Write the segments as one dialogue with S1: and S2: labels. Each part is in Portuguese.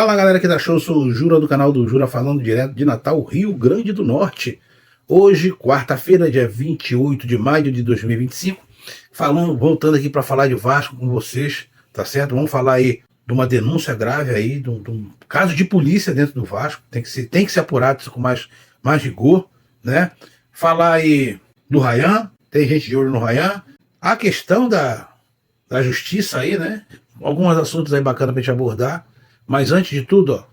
S1: Fala galera aqui da show, eu sou o Jura do canal do Jura, falando direto de Natal, Rio Grande do Norte. Hoje, quarta-feira, dia 28 de maio de 2025, voltando aqui para falar de Vasco com vocês, tá certo? Vamos falar aí de uma denúncia grave aí, de um caso de polícia dentro do Vasco, tem que ser apurado isso com mais rigor, né? Falar aí do Rayan, tem gente de olho no Rayan, a questão da justiça aí, né? Alguns assuntos aí bacanas pra gente abordar. Mas antes de tudo, ó,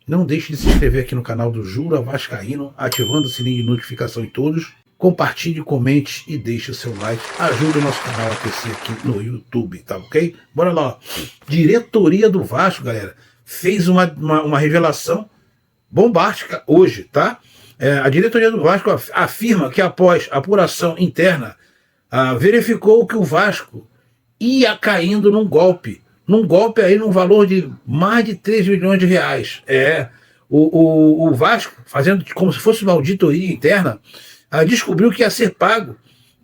S1: não deixe de se inscrever aqui no canal do Jura Vascaíno, ativando o sininho de notificação em todos. Compartilhe, comente e deixe o seu like. Ajuda o nosso canal a crescer aqui no YouTube, tá ok? Bora lá, ó. Diretoria do Vasco, galera, fez uma revelação bombástica hoje, tá? A diretoria do Vasco afirma que após apuração interna, verificou que o Vasco ia caindo num golpe aí num valor de mais de 3 milhões de reais. O Vasco, fazendo como se fosse uma auditoria interna, descobriu que ia ser pago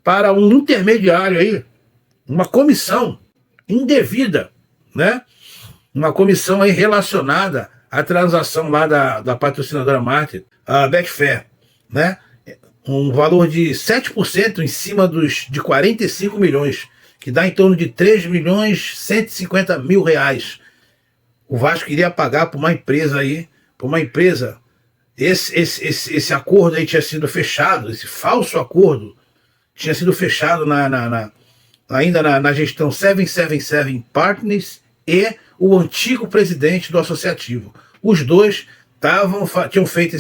S1: para um intermediário aí, uma comissão indevida, né? Uma comissão aí relacionada à transação lá da patrocinadora Martin, a Betfair, né? Um valor de 7% em cima de 45 milhões, que dá em torno de 3 milhões 150 mil reais. O Vasco iria pagar para uma empresa aí, esse acordo aí tinha sido fechado, esse falso acordo tinha sido fechado ainda na gestão 777 Partners e o antigo presidente do associativo. Os dois tinham feito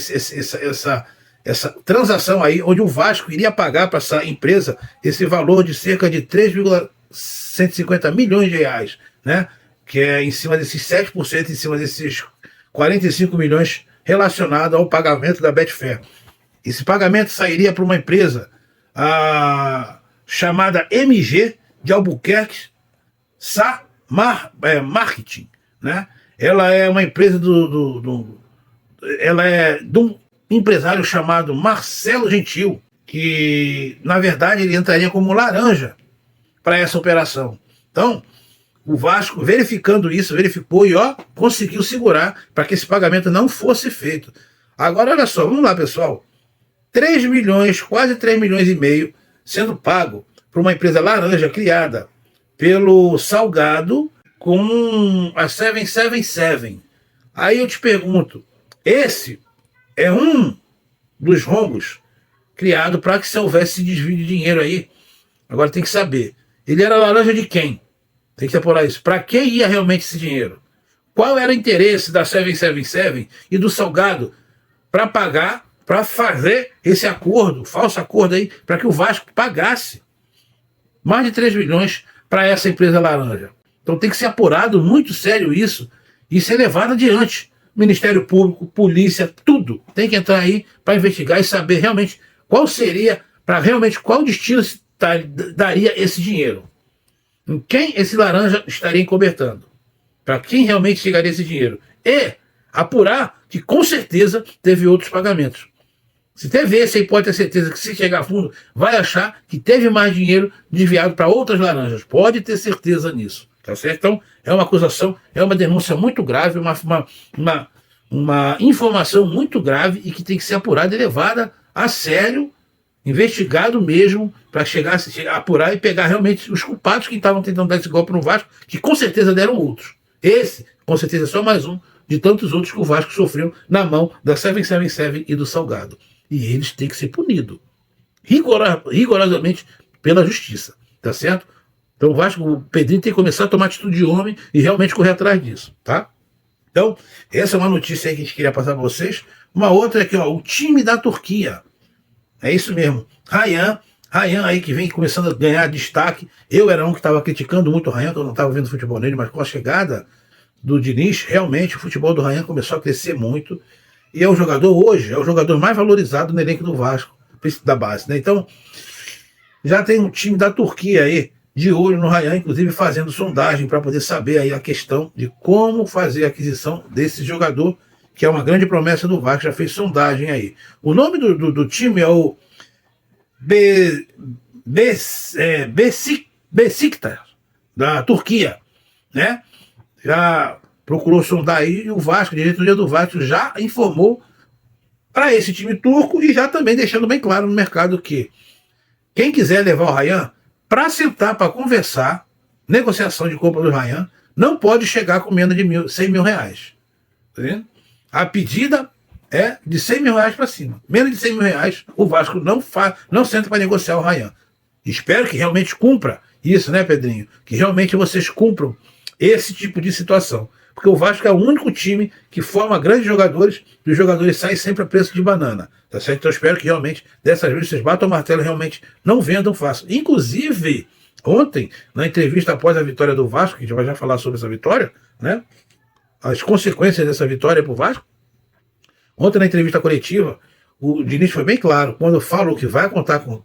S1: essa transação aí, onde o Vasco iria pagar para essa empresa esse valor de cerca de 3,150 milhões de reais, né? Que é em cima desses 7%, em cima desses 45 milhões relacionado ao pagamento da Betfair. Esse pagamento sairia para uma empresa chamada MG de Albuquerque Marketing, né? Ela é uma empresa ela é de um empresário chamado Marcelo Gentil, que na verdade ele entraria como laranja para essa operação. Então, o Vasco, verificando isso, verificou e conseguiu segurar para que esse pagamento não fosse feito. Agora, olha só, vamos lá, pessoal. 3 milhões, quase 3 milhões e meio, sendo pago para uma empresa laranja criada pelo Salgado com a 777. Aí eu te pergunto, esse é um dos rombos criado para que se houvesse desvio de dinheiro aí. Agora tem que saber, ele era laranja de quem? Tem que apurar isso. Para quem ia realmente esse dinheiro? Qual era o interesse da 777 e do Salgado para pagar, para fazer esse acordo, falso acordo aí, para que o Vasco pagasse mais de 3 milhões para essa empresa laranja? Então tem que ser apurado muito sério isso e ser levado adiante. Ministério Público, polícia, tudo tem que entrar aí para investigar e saber realmente qual seria, qual destino daria esse dinheiro. Em quem esse laranja estaria encobertando? Para quem realmente chegaria esse dinheiro? E apurar que com certeza teve outros pagamentos. Se teve esse aí, pode ter certeza que se chegar a fundo, vai achar que teve mais dinheiro desviado para outras laranjas. Pode ter certeza nisso. Tá certo? Então, é uma acusação, é uma denúncia muito grave, uma informação muito grave e que tem que ser apurada e levada a sério, investigado mesmo, para chegar a apurar e pegar realmente os culpados que estavam tentando dar esse golpe no Vasco, que com certeza deram outros. Esse, com certeza, é só mais um de tantos outros que o Vasco sofreu na mão da 777 e do Salgado. E eles têm que ser punidos rigorosamente pela justiça. Tá certo? Então o Vasco, o Pedrinho tem que começar a tomar atitude de homem e realmente correr atrás disso, tá? Então, essa é uma notícia aí que a gente queria passar para vocês. Uma outra é aqui, o time da Turquia. É isso mesmo. Rayan aí que vem começando a ganhar destaque. Eu era um que estava criticando muito o Rayan, que eu não estava vendo futebol nele, mas com a chegada do Diniz, realmente o futebol do Rayan começou a crescer muito. E é o jogador mais valorizado no elenco do Vasco, da base, né? Então, já tem um time da Turquia aí, de olho no Rayan, inclusive fazendo sondagem para poder saber aí a questão de como fazer a aquisição desse jogador, que é uma grande promessa do Vasco, já fez sondagem aí. O nome do time é o Besiktas, da Turquia, né? Já procurou sondar aí, e o Vasco, a diretoria do Vasco já informou para esse time turco e já também deixando bem claro no mercado que quem quiser levar o Ryan para sentar para conversar, negociação de compra do Ryan, não pode chegar com menos de 100 mil reais. Tá vendo? A pedida é de 100 mil reais para cima. Menos de 100 mil reais, o Vasco não senta para negociar o Ryan. Espero que realmente cumpra isso, né, Pedrinho? Que realmente vocês cumpram esse tipo de situação. Porque o Vasco é o único time que forma grandes jogadores e os jogadores saem sempre a preço de banana. Tá certo? Então eu espero que realmente, dessas vezes, vocês batam o martelo e realmente não vendam fácil. Inclusive, ontem, na entrevista após a vitória do Vasco, que a gente vai já falar sobre essa vitória, né? As consequências dessa vitória para o Vasco. Ontem, na entrevista coletiva, o Diniz foi bem claro, quando falou que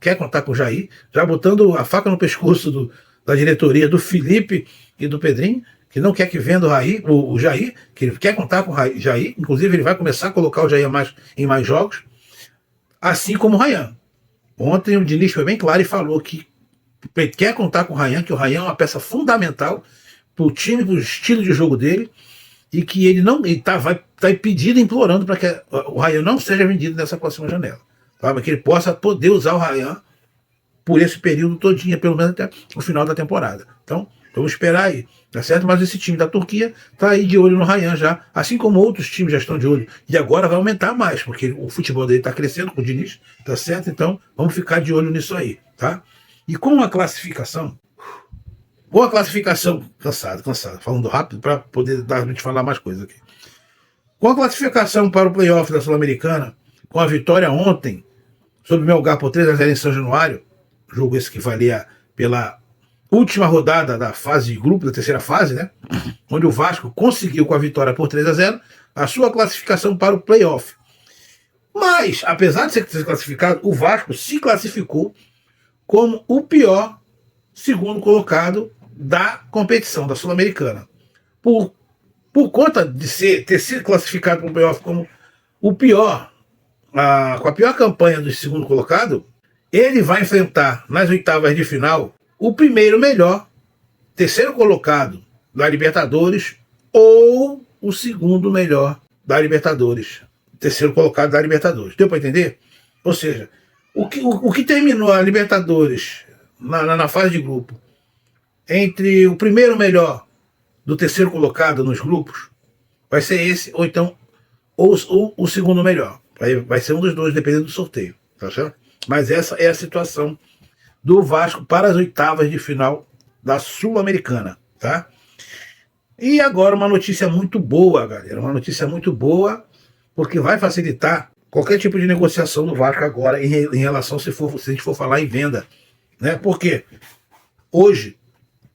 S1: quer contar com o Jair, já botando a faca no pescoço da diretoria do Felipe e do Pedrinho, que não quer que venda o Jair, que ele quer contar com o Jair, inclusive ele vai começar a colocar o Jair em mais jogos, assim como o Ryan. Ontem o Diniz foi bem claro e falou que quer contar com o Ryan, que o Ryan é uma peça fundamental para o time, para o estilo de jogo dele, e que ele não vai pedindo, implorando para que o Ryan não seja vendido nessa próxima janela. Tá? Mas que ele possa poder usar o Ryan por esse período todinho, pelo menos até o final da temporada. Então, vamos esperar aí, tá certo? Mas esse time da Turquia tá aí de olho no Ryan já, assim como outros times já estão de olho. E agora vai aumentar mais, porque o futebol dele está crescendo com o Diniz, tá certo? Então, vamos ficar de olho nisso aí, tá? E com a classificação, boa classificação, cansado, falando rápido para poder dar a gente falar mais coisas aqui. Com a classificação para o playoff da Sul-Americana, com a vitória ontem sobre o Melgar por 3-0 em São Januário, jogo esse que valia pela última rodada da fase de grupo, da terceira fase, né? Onde o Vasco conseguiu com a vitória por 3-0 a sua classificação para o playoff. Mas, apesar de ser classificado, o Vasco se classificou como o pior segundo colocado da competição, da Sul-Americana. Por conta de ter sido classificado para o playoff como o pior, com a pior campanha do segundo colocado, ele vai enfrentar nas oitavas de final o primeiro melhor, terceiro colocado da Libertadores ou o segundo melhor da Libertadores. Terceiro colocado da Libertadores. Deu para entender? Ou seja, o que terminou a Libertadores na fase de grupo entre o primeiro melhor do terceiro colocado nos grupos vai ser esse, ou então o segundo melhor. Vai ser um dos dois, dependendo do sorteio. Tá certo? Mas essa é a situação do Vasco para as oitavas de final da Sul-Americana, tá? E agora uma notícia muito boa, galera. Uma notícia muito boa, porque vai facilitar qualquer tipo de negociação do Vasco agora em relação se a gente for falar em venda, né? Porque hoje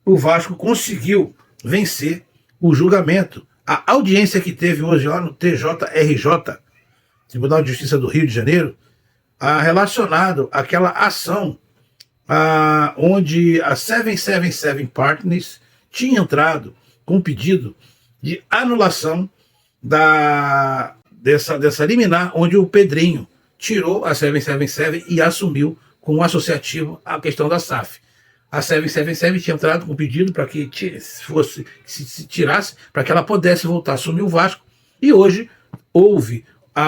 S1: o Vasco conseguiu vencer o julgamento, a audiência que teve hoje lá no TJRJ, Tribunal de Justiça do Rio de Janeiro, relacionado àquela ação onde a 777 Partners tinha entrado com um pedido de anulação dessa liminar, onde o Pedrinho tirou a 777 e assumiu com o associativo a questão da SAF. A 777 tinha entrado com um pedido para que se tirasse, para que ela pudesse voltar a assumir o Vasco, e hoje houve,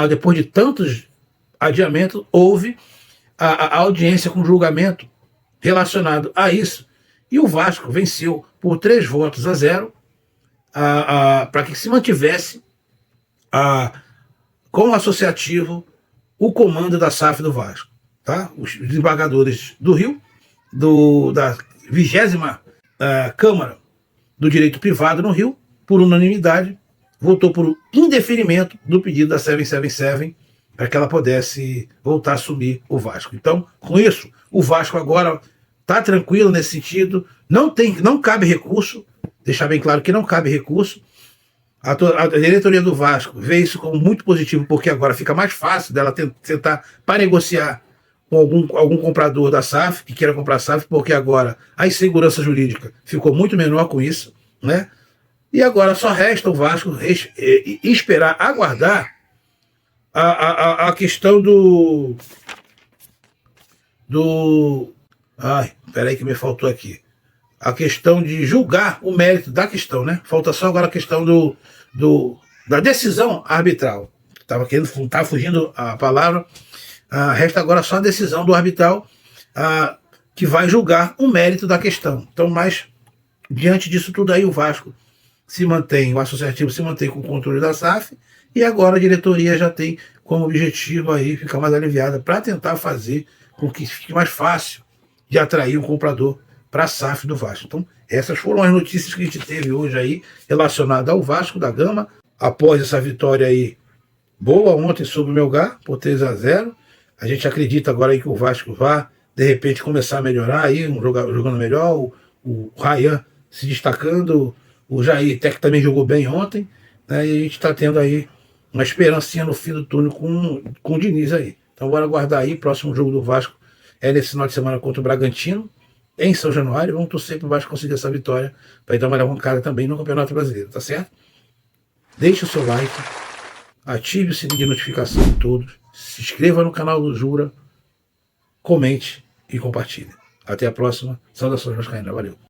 S1: depois de tantos adiamentos, houve a audiência com julgamento relacionado a isso, e o Vasco venceu por 3-0 para que se mantivesse com o associativo o comando da SAF do Vasco, tá? Os desembargadores do Rio, da 20ª Câmara do Direito Privado no Rio, por unanimidade, votou por indeferimento do pedido da 777 para que ela pudesse voltar a assumir o Vasco. Então, com isso, o Vasco agora está tranquilo nesse sentido, não cabe recurso, deixar bem claro que não cabe recurso. A diretoria do Vasco vê isso como muito positivo, porque agora fica mais fácil dela tentar para negociar com algum comprador da SAF, que queira comprar a SAF, porque agora a insegurança jurídica ficou muito menor com isso, né? E agora só resta o Vasco esperar, aguardar a questão Ai, peraí que me faltou aqui. a questão de julgar o mérito da questão, né? Falta só agora a questão da decisão arbitral. Tava fugindo a palavra. Resta agora só a decisão do arbitral que vai julgar o mérito da questão. Então, mas diante disso tudo aí, o Vasco se mantém, o associativo se mantém com o controle da SAF, e agora a diretoria já tem como objetivo aí ficar mais aliviada para tentar fazer com que fique mais fácil de atrair um comprador para a SAF do Vasco. Então, essas foram as notícias que a gente teve hoje aí relacionadas ao Vasco da Gama, após essa vitória aí boa ontem sobre o Melgar, por 3-0. A gente acredita agora aí que o Vasco vá, de repente, começar a melhorar aí, jogando melhor, o Ryan se destacando, o Jair até que também jogou bem ontem, né, e a gente está tendo aí uma esperancinha no fim do túnel com o Diniz aí. Então bora aguardar aí, próximo jogo do Vasco é nesse final de semana contra o Bragantino, em São Januário. Vamos torcer para o Vasco conseguir essa vitória, para ir dar uma alavancada também no Campeonato Brasileiro, tá certo? Deixe o seu like, ative o sininho de notificação de todos, se inscreva no canal do Jura, comente e compartilhe. Até a próxima. Saudações vascaínas. Valeu.